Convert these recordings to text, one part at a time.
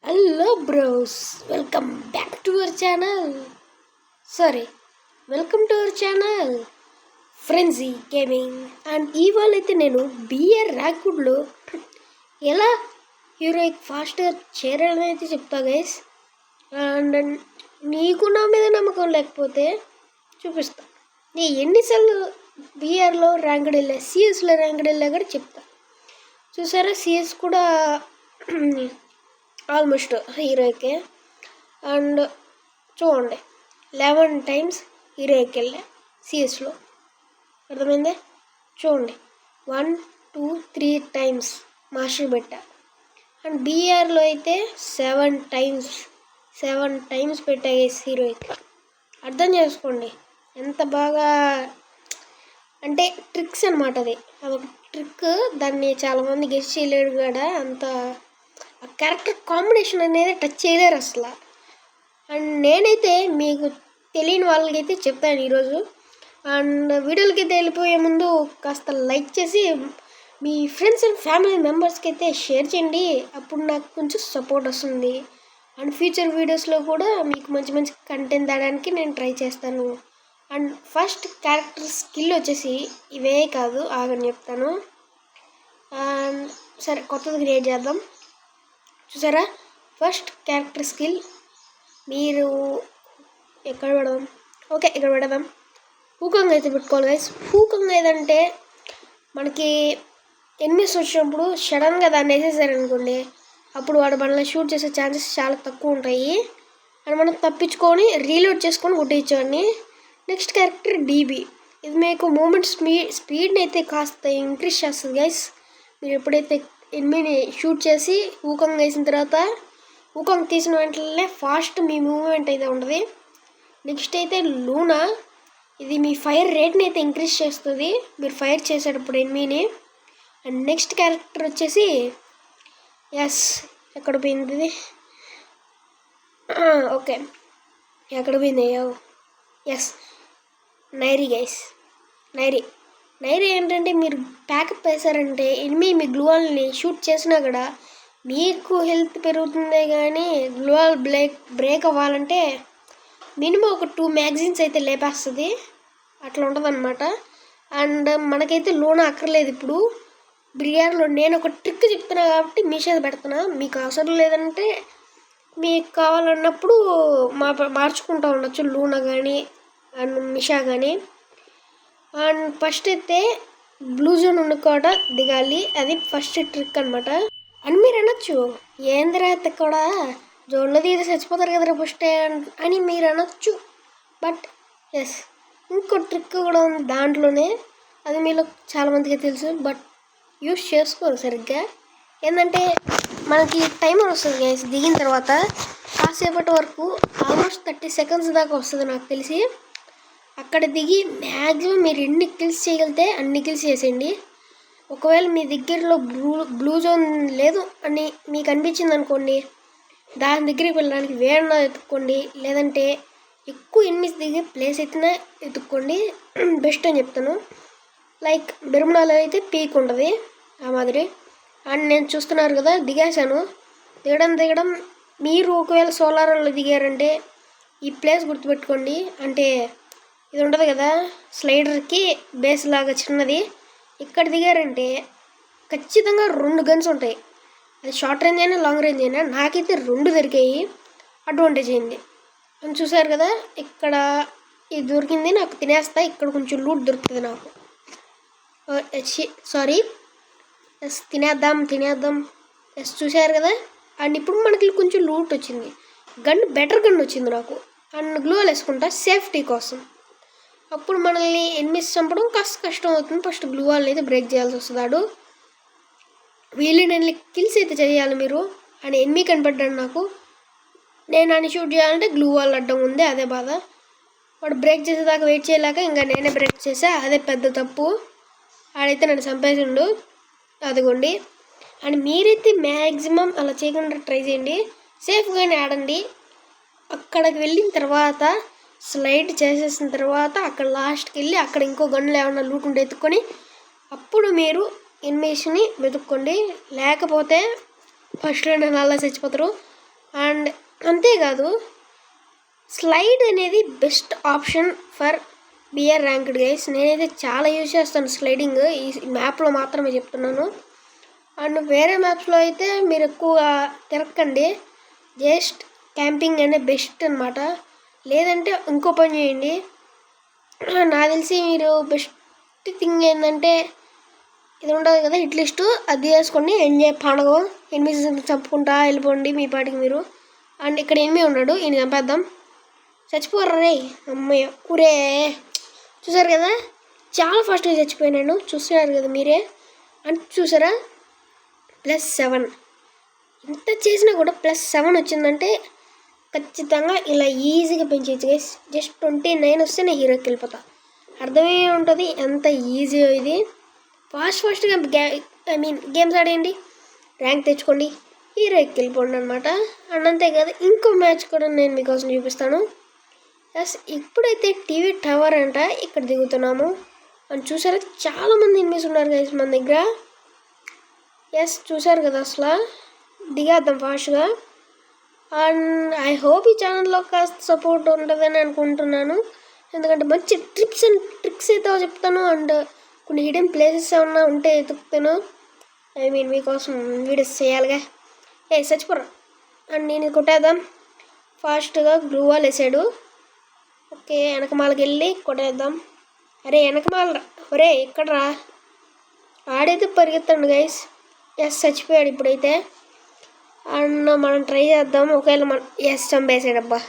Hello bros, welcome back to our channel. Welcome to our channel Frenzy Gaming. And ఇవాళ అయితే నేను BR ర్యాంక్వుడ్లో ఎలా heroic ఫాస్ట్గా చేరాలని అయితే చెప్తా గైస్. అండ్ నీకు నా మీద నమ్మకం లేకపోతే చూపిస్తా. నేను ఎన్నిసార్లు బిఆర్లో ర్యాంక్డ్ వెళ్ళా, సిఎస్లో ర్యాంక్డ్ వెళ్ళా కూడా చెప్తా. చూసారా, సిఎస్ కూడా ఆల్మోస్ట్ హీరోయికే. అండ్ చూడండి, 11 times హీరోయికి వెళ్ళా సిఎస్లో. అర్థమైందే? చూడండి, 1 2 3 times మాస్టర్ పెట్టా. అండ్ బీఆర్లో అయితే 7 times పెట్టా హీరోయిక్. అర్థం చేసుకోండి ఎంత బాగా అంటే ట్రిక్స్ అనమాట. అదొక ట్రిక్, దాన్ని చాలామంది గెస్ట్ చేయలేడు కూడా. అంత ఆ క్యారెక్టర్ కాంబినేషన్ అనేది టచ్ చేయలేరు అసలు. అండ్ నేనైతే మీకు తెలియని వాళ్ళకైతే చెప్తాను ఈరోజు. అండ్ వీడియోలకి అయితే వెళ్ళిపోయే ముందు కాస్త లైక్ చేసి మీ ఫ్రెండ్స్ అండ్ ఫ్యామిలీ మెంబర్స్కి అయితే షేర్ చేయండి. అప్పుడు నాకు కొంచెం సపోర్ట్ వస్తుంది. అండ్ ఫ్యూచర్ వీడియోస్లో కూడా మీకు మంచి మంచి కంటెంట్ తేడానికి నేను ట్రై చేస్తాను. అండ్ ఫస్ట్ క్యారెక్టర్ స్కిల్ వచ్చేసి ఇవే కాదు, ఆగని చెప్తాను. అండ్ సరే, కొత్తది క్రియేట్ చేద్దాం. చూసారా, ఫస్ట్ క్యారెక్టర్ స్కిల్ మీరు ఎక్కడ పెడదాం? ఓకే, ఇక్కడ పెడదాం. హూకంగ్ అయితే పెట్టుకోవాలి గైస్. హూకంగ్ ఏదంటే మనకి ఎనిమిస్ వచ్చినప్పుడు సడన్గా దాన్ని వేసేసారనుకోండి, అప్పుడు వాడు మనల్ని షూట్ చేసే ఛాన్సెస్ చాలా తక్కువ ఉంటాయి. అండ్ మనం తప్పించుకొని రీలోడ్ చేసుకొని కొట్టించాన్ని. Next character DB. ఇది మీకు మూమెంట్ స్పీడ్ని అయితే కాస్త ఇంక్రీజ్ చేస్తుంది గైస్. మీరు ఎప్పుడైతే ఎనిమిని షూట్ చేసి హూకంగ్ వేసిన తర్వాత హూకంగ్ తీసిన వెంటనే ఫాస్ట్ మీ మూవ్మెంట్ అయితే ఉంటుంది. నెక్స్ట్ అయితే లూనా. ఇది మీ ఫైర్ రేట్ని అయితే ఇంక్రీజ్ చేస్తుంది మీరు ఫైర్ చేసేటప్పుడు ఎనిమిని. అండ్ నెక్స్ట్ క్యారెక్టర్ వచ్చేసి ఎక్కడ పోయింది ఇది? ఓకే, ఎక్కడ పోయింది? నైరీ గైస్. నైరీ ఏంటంటే మీరు ప్యాకప్ వేసారంటే ఎనిమి మీ గ్లూవాల్ని షూట్ చేసినా కూడా మీకు హెల్త్ పెరుగుతుందే కానీ గ్లూవాల్ బ్రేక్ అవ్వాలంటే మినిమం ఒక 2 మ్యాగజైన్స్ అయితే లేపేస్తుంది. అట్లా ఉంటుందన్నమాట. అండ్ మనకైతే లోన్ అక్కర్లేదు. ఇప్పుడు బిఆర్లో నేను ఒక ట్రిక్ చెప్తున్నా కాబట్టి మీ చేత పెడుతున్నా. మీకు అవసరం లేదంటే మీకు కావాలన్నప్పుడు మార్చుకుంటూ ఉండొచ్చు, లూనా కానీ అండ్ మిషా కానీ. అండ్ ఫస్ట్ అయితే బ్లూ జోన్ ఉన్న కూడా దిగాలి, అది ఫస్ట్ ట్రిక్ అనమాట. అని మీరు అనొచ్చు, ఏంద్రైతే కూడా జోన్లో దిగితే చచ్చిపోతారు కదరా ఫస్ట్ అని మీరు అనొచ్చు. బట్ ఇంకో ట్రిక్ కూడా ఉంది దాంట్లోనే, అది మీలో చాలామందికి తెలుసు బట్ యూస్ చేసుకోరు సరిగ్గా. ఏంటంటే మనకి టైమర్ వస్తుంది గైస్. దిగిన తర్వాత కాసేపటి వరకు ఆల్మోస్ట్ 30 seconds దాకా వస్తుంది నాకు తెలిసి. అక్కడ దిగి మ్యాక్సిమం మీరు ఎన్ని కిల్స్ చేయగలిగితే అన్ని కిల్స్ చేసేయండి. ఒకవేళ మీ దగ్గరలో బ్లూ జోన్ లేదు అని మీకు అనిపించింది అనుకోండి, దాని దగ్గరికి వెళ్ళడానికి వేరే ఎత్తుక్కోండి. లేదంటే ఎక్కువ ఎనిమిస్ దిగే ప్లేస్ అయితేనే ఎత్తుక్కోండి, బెస్ట్ అని చెప్తాను. లైక్ బెర్ముడాలో అయితే పీక్ ఉంటుంది ఆ మాదిరి. అండ్ నేను చూస్తున్నారు కదా, దిగేశాను. దిగడం మీరు ఒకవేళ సోలార్లో దిగారంటే ఈ ప్లేస్ గుర్తుపెట్టుకోండి. అంటే ఇది ఉంటుంది కదా స్లైడర్కి బేస్ లాగా చిన్నది, ఇక్కడ దిగారంటే ఖచ్చితంగా 2 గన్స్ ఉంటాయి. అది షార్ట్ రేంజ్ అయినా లాంగ్ రేంజ్ అయినా. నాకైతే 2 దొరికాయి, అడ్వాంటేజ్ అయింది. అని చూసారు కదా, ఇక్కడ ఇది దొరికింది నాకు, తినేస్తా. ఇక్కడ కొంచెం లూట్ దొరుకుతుంది నాకు. సారీ, తినేద్దాం. చూసారు కదా. అండ్ ఇప్పుడు మనకి కొంచెం లూట్ వచ్చింది, బెటర్ గన్ వచ్చింది నాకు. అండ్ గ్లూవాల్ వేసుకుంటా సేఫ్టీ కోసం. అప్పుడు మనల్ని ఎనిమిస్ చంపడం కాస్త కష్టం అవుతుంది. ఫస్ట్ గ్లూవాల్ అయితే బ్రేక్ చేయాల్సి వస్తుంది. వీళ్ళని కిల్స్ అయితే చేయాలి మీరు. అండ్ ఎనిమి కనపడ్డాడు నాకు, నేను అని షూట్ చేయాలంటే గ్లూవాల్ అడ్డం ఉంది, అదే బాధ. వాడు బ్రేక్ చేసేదాకా వెయిట్ చేయలేక ఇంకా నేనే బ్రేక్ చేసా, అదే పెద్ద తప్పు. ఆడైతే నన్ను చంపేసిండు, అదిగోండి. అండ్ మీరైతే మ్యాక్సిమం అలా చేయకుండా ట్రై చేయండి, సేఫ్గానే ఆడండి. అక్కడికి వెళ్ళిన తర్వాత స్లైడ్ చేసేసిన తర్వాత అక్కడ లాస్ట్కి వెళ్ళి అక్కడ ఇంకో గన్నులు ఏమన్నా లూట్ ఉంటే ఎత్తుక్కొని అప్పుడు మీరు ఎనిమిస్ని వెతుక్కోండి. లేకపోతే ఫస్ట్లో అలా చచ్చిపోతారు. అండ్ అంతేకాదు స్లైడ్ అనేది best option for BR ranked guys. నేనైతే చాలా యూజ్ చేస్తాను స్లైడింగ్, ఈ మ్యాప్లో మాత్రమే చెప్తున్నాను. అండ్ వేరే మ్యాప్స్లో అయితే మీరు ఎక్కువ తిరగకండి, జస్ట్ క్యాంపింగ్ అనేది బెస్ట్ అనమాట. లేదంటే ఇంకో పని చేయండి, నాకు తెలిసి మీరు బెస్ట్ థింగ్ ఏంటంటే ఇది ఉండదు కదా హిట్ లిస్టు, అది వేసుకొని ఎంజాయ్ పండుగ ఎనిమిది చంపుకుంటా వెళ్ళిపోండి మీ పాటికి మీరు. అండ్ ఇక్కడ ఎనిమిది ఉన్నాడు, ఈయన చంపేద్దాం. చచ్చిపోర్రా రే అమ్మయ్య ఊరే. చూసారు కదా చాలా ఫాస్ట్గా చచ్చిపోయినాను, చూస్తున్నారు కదా మీరే. అంటే చూసారా +7, ఇంత చేసినా కూడా +7 వచ్చిందంటే ఖచ్చితంగా ఇలా ఈజీగా పెంచవచ్చు గైస్. జస్ట్ 29 వస్తే నేను హీరోకి వెళ్ళిపోతా. అర్థమే ఉంటుంది ఎంత ఈజీ ఇది. ఫాస్ట్గా గేమ్స్ ఆడేయండి, ర్యాంక్ తెచ్చుకోండి, హీరోకి వెళ్ళిపోండి అనమాట. అండ్ అంతేకాదు ఇంకో మ్యాచ్ కూడా నేను మీకోసం చూపిస్తాను. ఎస్, ఇప్పుడైతే టీవీ టవర్ అంట ఇక్కడ దిగుతున్నాము. అని చూసారా చాలామంది ఎనిమిస్ ఉన్నారు గైస్ మన దగ్గర. ఎస్ చూసారు కదా అసలు దిగేద్దాం ఫాస్ట్గా. అండ్ ఐ హోప్ ఈ ఛానల్లో కాస్త సపోర్ట్ ఉంటుందని అనుకుంటున్నాను, ఎందుకంటే మంచి ట్రిప్స్ అండ్ ట్రిక్స్ అయితే చెప్తాను. అండ్ కొన్ని హిడెన్ ప్లేసెస్ ఏమన్నా ఉంటే ఎతుకుతాను, మీకోసం వీడియోస్ చేయాలిగా. చచ్చిపోరా. అండ్ నేను కొట్టేద్దాం ఫాస్ట్గా. గ్లూ వాల్ వేసాడు, ఓకే వెనకమాలకి వెళ్ళి కొట్టేద్దాం. అరే వెనకమాలరా, ఒరే ఇక్కడరా. ఆడైతే పరిగెత్తండి గైస్. చచ్చిపోయాడు ఇప్పుడైతే. అండ్ మనం ట్రై చేద్దాం, ఒకవేళ మనం చంపేసాడబ్బా.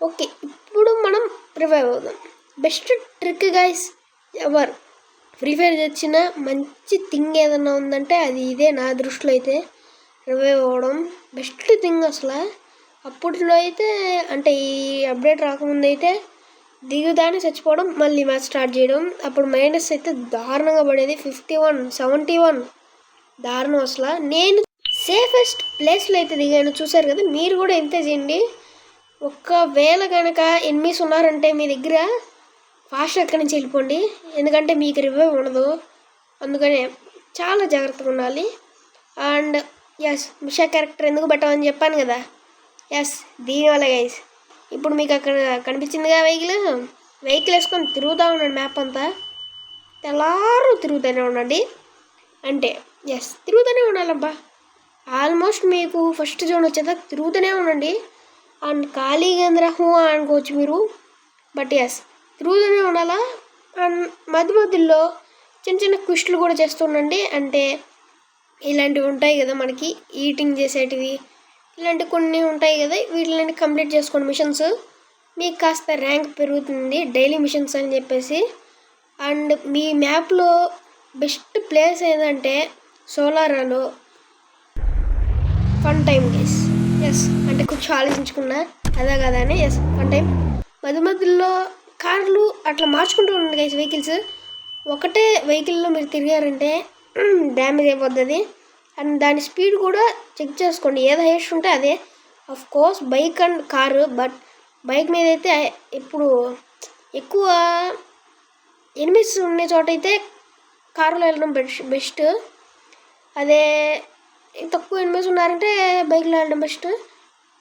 ఓకే ఇప్పుడు మనం రివైవ్ అవుదాం. బెస్ట్ ట్రిక్ గైస్ ఎవరు ఫ్రీ ఫైర్ తెచ్చిన మంచి థింగ్ ఏదన్నా ఉందంటే అది ఇదే నా దృష్టిలో అయితే. రివైవ్ అవ్వడం బెస్ట్ థింగ్ అసలు. అప్పట్లో అయితే అంటే ఈ అప్డేట్ రాకముందు అయితే దిగుదాన్ని చచ్చిపోవడం, మళ్ళీ మ్యాచ్ స్టార్ట్ చేయడం. అప్పుడు మైనస్ అయితే దారుణంగా పడేది, 51, 71 దారుణం అసలు. నేను సేఫెస్ట్ ప్లేస్లో అయితే దిగాను, చూసారు కదా మీరు కూడా ఇంతే చేయండి. ఒకవేళ కనుక ఎనిమిస్ ఉన్నారంటే మీ దగ్గర ఫాస్ట్ అక్కడి నుంచి వెళ్ళిపోండి, ఎందుకంటే మీకు రివైవ్ ఉండదు, అందుకనే చాలా జాగ్రత్తగా ఉండాలి. అండ్ మిషా క్యారెక్టర్ ఎందుకు పెట్టామని చెప్పాను కదా. దీనివల్ల గైస్ ఇప్పుడు మీకు అక్కడ కనిపించిందిగా వెహికల్ వేసుకొని తిరుగుతూ ఉండండి, మ్యాప్ అంతా తెల్లారు తిరుగుతూనే ఉండండి. అంటే తిరుగుతూనే ఉండాలబ్బా. ఆల్మోస్ట్ మీకు ఫస్ట్ జోన్ వచ్చేదాకా తిరుగుతూనే ఉండండి. అండ్ ఖాళీగా అనుకోవచ్చు మీరు, బట్ తిరుగుతూనే ఉండాలా. అండ్ మధ్యలో చిన్న చిన్న క్విస్టులు కూడా చేస్తుండండి. అంటే ఇలాంటివి ఉంటాయి కదా మనకి ఈటింగ్ చేసేటివి, ఇలాంటి కొన్ని ఉంటాయి కదా, వీటిని కంప్లీట్ చేసుకోండి మిషన్స్. మీకు కాస్త ర్యాంక్ పెరుగుతుంది డైలీ మిషన్స్ అని చెప్పేసి. అండ్ మీ మ్యాప్లో బెస్ట్ ప్లేస్ ఏంటంటే సోలారాలో ఫన్ టైం గైస్. అంటే కొంచెం ఆలోచించుకున్నా అదే కదా అని. ఫన్ టైం మధ్యలో కార్లు అట్లా మార్చుకుంటూ ఉండండి గైస్. వెహికల్స్ ఒకటే వెహికల్లో మీరు తిరిగారంటే డ్యామేజ్ అయిపోతుంది. అండ్ దాని స్పీడ్ కూడా చెక్ చేసుకోండి, ఏది హైయెస్ట్ ఉంటే అదే. Of course bike and car, but bike మీద అయితే ఇప్పుడు ఎక్కువ ఎనిమిస్ ఉండే చోట అయితే కారులో వెళ్ళడం బెస్ట్. అదే తక్కువ ఎనిమిస్ ఉన్నారంటే బైక్లో వెళ్ళడం బెస్ట్.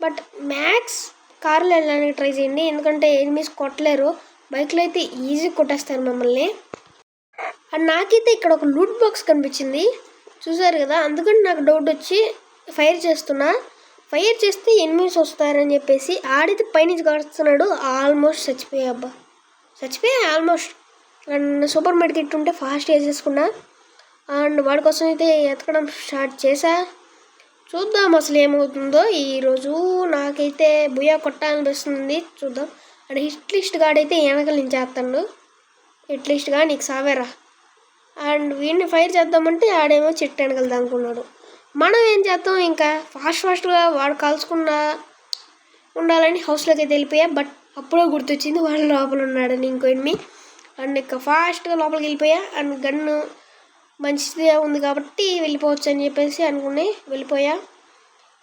బట్ మ్యాక్స్ కారులో వెళ్ళడానికి ట్రై చేయండి, ఎందుకంటే ఎనిమిస్ కొట్టలేరు, బైక్లో అయితే ఈజీ కొట్టేస్తారు మమ్మల్ని. అండ్ నాకైతే ఇక్కడ ఒక లూట్ బాక్స్ కనిపించింది, చూసారు కదా, అందుకని నాకు డౌట్ వచ్చి ఫైర్ చేస్తున్నా. ఫైర్ చేస్తే ఎనిమిస్ వస్తారని చెప్పేసి ఆడితే పైనుంచి కాడుస్తున్నాడు. ఆల్మోస్ట్ చచ్చిపోయా ఆల్మోస్ట్. అండ్ సూపర్ మెడికెట్ ఉంటే ఫాస్ట్ వేసేసుకున్నా. అండ్ వాడి కోసం అయితే ఎతకడం స్టార్ట్ చేశా. చూద్దాం అసలు ఏమవుతుందో ఈరోజు. నాకైతే బుయ్యా కొట్టాలనిపిస్తుంది, చూద్దాం. అండ్ హిట్ లిస్ట్ గాడైతే వెనకల నుంచి చేస్తాడు. హిట్ లిస్ట్గా నీకు సావేరా. అండ్ వీడిని ఫైర్ చేద్దామంటే ఆడేమో చెట్టు వెనకలు అనుకున్నాడు. మనం ఏం చేద్దాం, ఇంకా ఫాస్ట్గా వాడు కాల్చుకున్నా ఉండాలని హౌస్లోకి అయితే వెళ్ళిపోయా. బట్ అప్పుడే గుర్తొచ్చింది వాడు లోపల ఉన్నాడని ఇంకో ఎనిమి. అండ్ ఇంకా ఫాస్ట్గా లోపలికి వెళ్ళిపోయా. అండ్ గన్ను మంచిదే ఉంది కాబట్టి వెళ్ళిపోవచ్చు అని చెప్పేసి అనుకుని వెళ్ళిపోయా.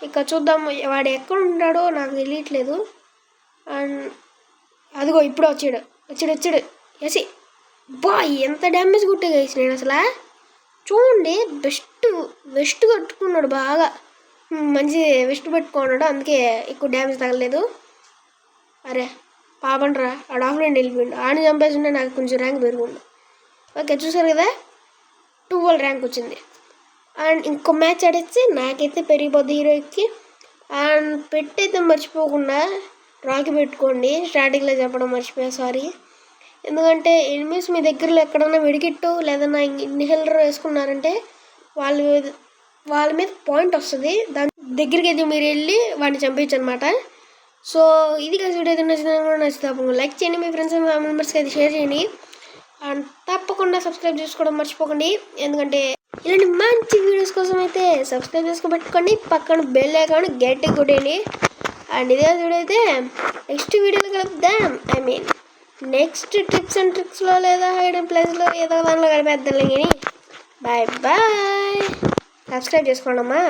ఇక చూద్దాం వాడు ఎక్కడ ఉంటాడో నాకు తెలియట్లేదు. అండ్ అదిగో ఇప్పుడు వచ్చాడు ఎసి. ఎంత డ్యామేజ్ కొట్టే గైస్ నేను అసలు. చూడండి వెస్ట్ కట్టుకున్నాడు బాగా. మంచి విష్టు పెట్టుకున్నాడు, అందుకే ఎక్కువ డ్యామేజ్ తగలేదు. అరే పాపండ్రా ఆడు ఆఫ్లైన్ వెళ్ళిపోయిండు. ఆడిని చంపేసింటే నాకు కొంచెం ర్యాంక్ పెరుగుండు. ఓకే చూసారు కదా 12 ర్యాంక్ వచ్చింది. అండ్ ఇంకో మ్యాచ్ ఆడిస్తే నాకైతే పెరిగిపోద్ది హీరోకి. అండ్ పెట్టయితే మర్చిపోకుండా రాకి పెట్టుకోండి. స్టార్టింగ్లో చెప్పడం మర్చిపోయా, సారీ. ఎందుకంటే ఎనిమిస్ మీ దగ్గరలో ఎక్కడన్నా మెడికిట్టు లేదన్నా ఇన్హేలర్ వేసుకున్నారంటే వాళ్ళ మీద పాయింట్ వస్తుంది. దాని దగ్గరికి అయితే మీరు వెళ్ళి వాడిని చంపేయచ్చు అనమాట. సో ఇది కలిసి వీడియో అయితే నచ్చితే లైక్ చేయండి, మీ ఫ్రెండ్స్ అండ్ ఫ్యామిలీ మెంబర్స్కి అయితే షేర్ చేయండి. అండ్ తప్పకుండా సబ్స్క్రైబ్ చేసుకోవడం మర్చిపోకండి. ఎందుకంటే ఇలాంటి మంచి వీడియోస్ కోసం అయితే సబ్స్క్రైబ్ చేసుకోబెట్టుకోండి. పక్కన బెల్ ఐకాన్ గట్టిగా కొట్టండి. అండ్ ఇదే వీడియో అయితే నెక్స్ట్ వీడియోలో కలుపుదాం. నెక్స్ట్ టిప్స్ అండ్ ట్రిక్స్లో లేదా హైడెన్ ప్లేస్లో ఏదో దానిలో కలిపేద్దాం. కానీ బాయ్ బాయ్. సబ్స్క్రైబ్ చేసుకోండి అమ్మా.